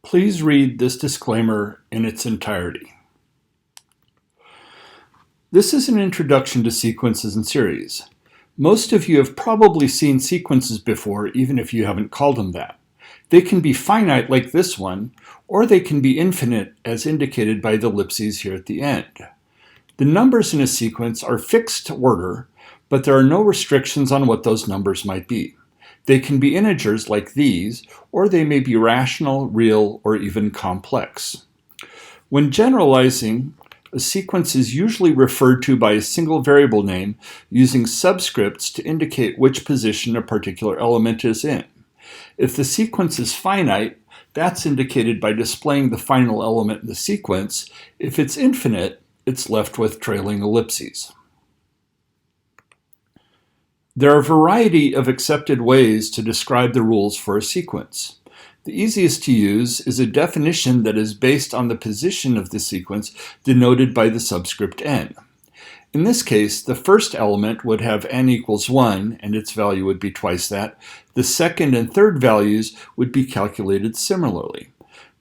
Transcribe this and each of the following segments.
Please read this disclaimer in its entirety. This is an introduction to sequences and series. Most of you have probably seen sequences before, even if you haven't called them that. They can be finite like this one, or they can be infinite as indicated by the ellipses here at the end. The numbers in a sequence are fixed order, but there are no restrictions on what those numbers might be. They can be integers like these, or they may be rational, real, or even complex. When generalizing, a sequence is usually referred to by a single variable name using subscripts to indicate which position a particular element is in. If the sequence is finite, that's indicated by displaying the final element in the sequence. If it's infinite, it's left with trailing ellipses. There are a variety of accepted ways to describe the rules for a sequence. The easiest to use is a definition that is based on the position of the sequence denoted by the subscript n. In this case, the first element would have n equals 1 and its value would be twice that. The second and third values would be calculated similarly.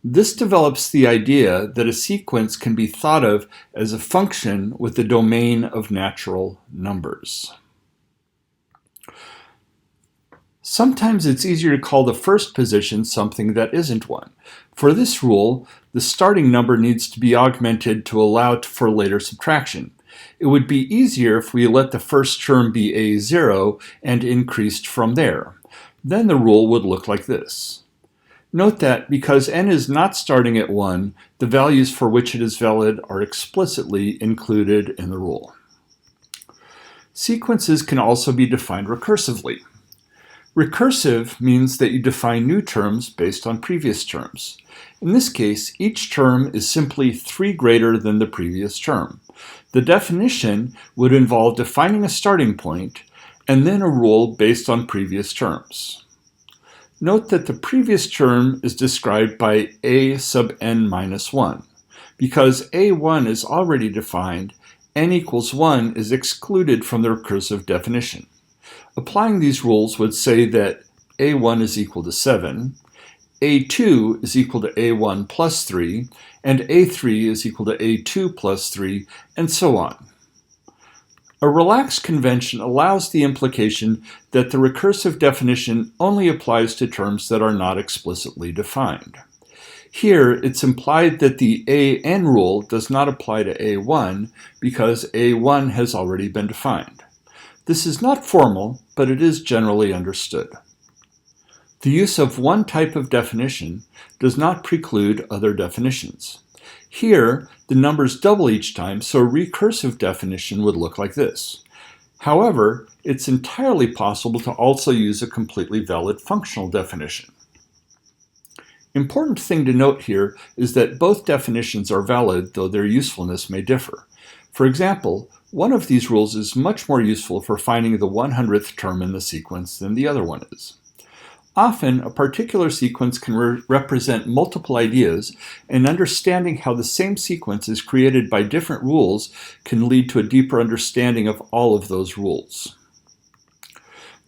This develops the idea that a sequence can be thought of as a function with the domain of natural numbers. Sometimes it's easier to call the first position something that isn't one. For this rule, the starting number needs to be augmented to allow for later subtraction. It would be easier if we let the first term be a0 and increased from there. Then the rule would look like this. Note that because n is not starting at 1, the values for which it is valid are explicitly included in the rule. Sequences can also be defined recursively. Recursive means that you define new terms based on previous terms. In this case, each term is simply 3 greater than the previous term. The definition would involve defining a starting point and then a rule based on previous terms. Note that the previous term is described by a sub n minus 1. Because a1 is already defined, n equals 1 is excluded from the recursive definition. Applying these rules would say that a1 is equal to 7, a2 is equal to a1 plus 3, and a3 is equal to a2 plus 3, and so on. A relaxed convention allows the implication that the recursive definition only applies to terms that are not explicitly defined. Here, it's implied that the an rule does not apply to a1 because a1 has already been defined. This is not formal, but it is generally understood. The use of one type of definition does not preclude other definitions. Here, the numbers double each time, so a recursive definition would look like this. However, it's entirely possible to also use a completely valid functional definition. Important thing to note here is that both definitions are valid, though their usefulness may differ. For example, one of these rules is much more useful for finding the 100th term in the sequence than the other one is. Often, a particular sequence can represent multiple ideas, and understanding how the same sequence is created by different rules can lead to a deeper understanding of all of those rules.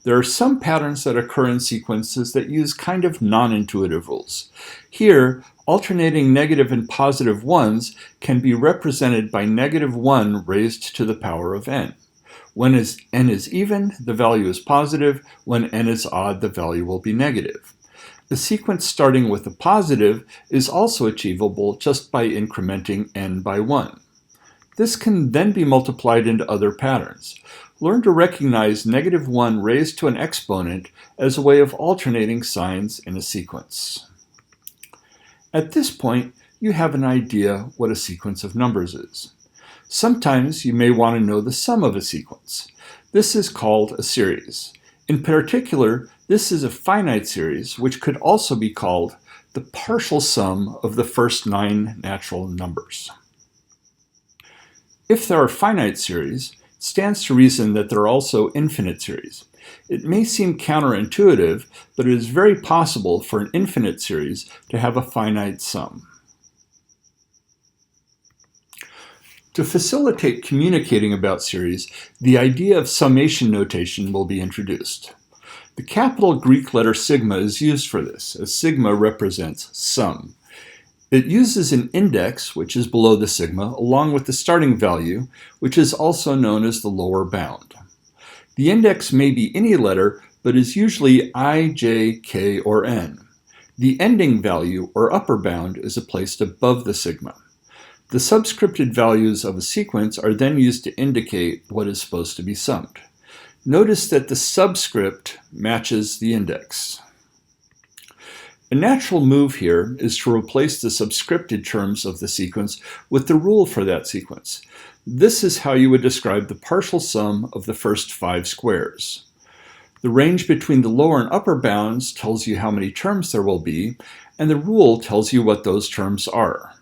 There are some patterns that occur in sequences that use kind of non-intuitive rules. Here, alternating negative and positive ones can be represented by -1 raised to the power of n. When n is even, the value is positive. When n is odd, the value will be negative. A sequence starting with a positive is also achievable just by incrementing n by 1. This can then be multiplied into other patterns. Learn to recognize -1 raised to an exponent as a way of alternating signs in a sequence. At this point, you have an idea what a sequence of numbers is. Sometimes you may want to know the sum of a sequence. This is called a series. In particular, this is a finite series, which could also be called the partial sum of the first 9 natural numbers. If there are finite series, it stands to reason that there are also infinite series. It may seem counterintuitive, but it is very possible for an infinite series to have a finite sum. To facilitate communicating about series, the idea of summation notation will be introduced. The capital Greek letter sigma is used for this, as sigma represents sum. It uses an index, which is below the sigma, along with the starting value, which is also known as the lower bound. The index may be any letter, but is usually I, J, K, or N. The ending value, or upper bound, is placed above the sigma. The subscripted values of a sequence are then used to indicate what is supposed to be summed. Notice that the subscript matches the index. A natural move here is to replace the subscripted terms of the sequence with the rule for that sequence. This is how you would describe the partial sum of the first 5 squares. The range between the lower and upper bounds tells you how many terms there will be, and the rule tells you what those terms are.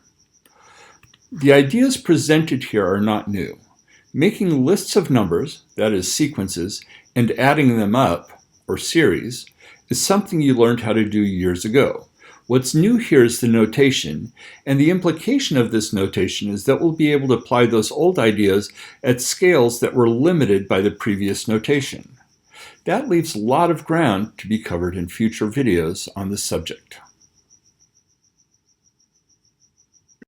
The ideas presented here are not new. Making lists of numbers, that is sequences, and adding them up, or series, is something you learned how to do years ago. What's new here is the notation, and the implication of this notation is that we'll be able to apply those old ideas at scales that were limited by the previous notation. That leaves a lot of ground to be covered in future videos on this subject.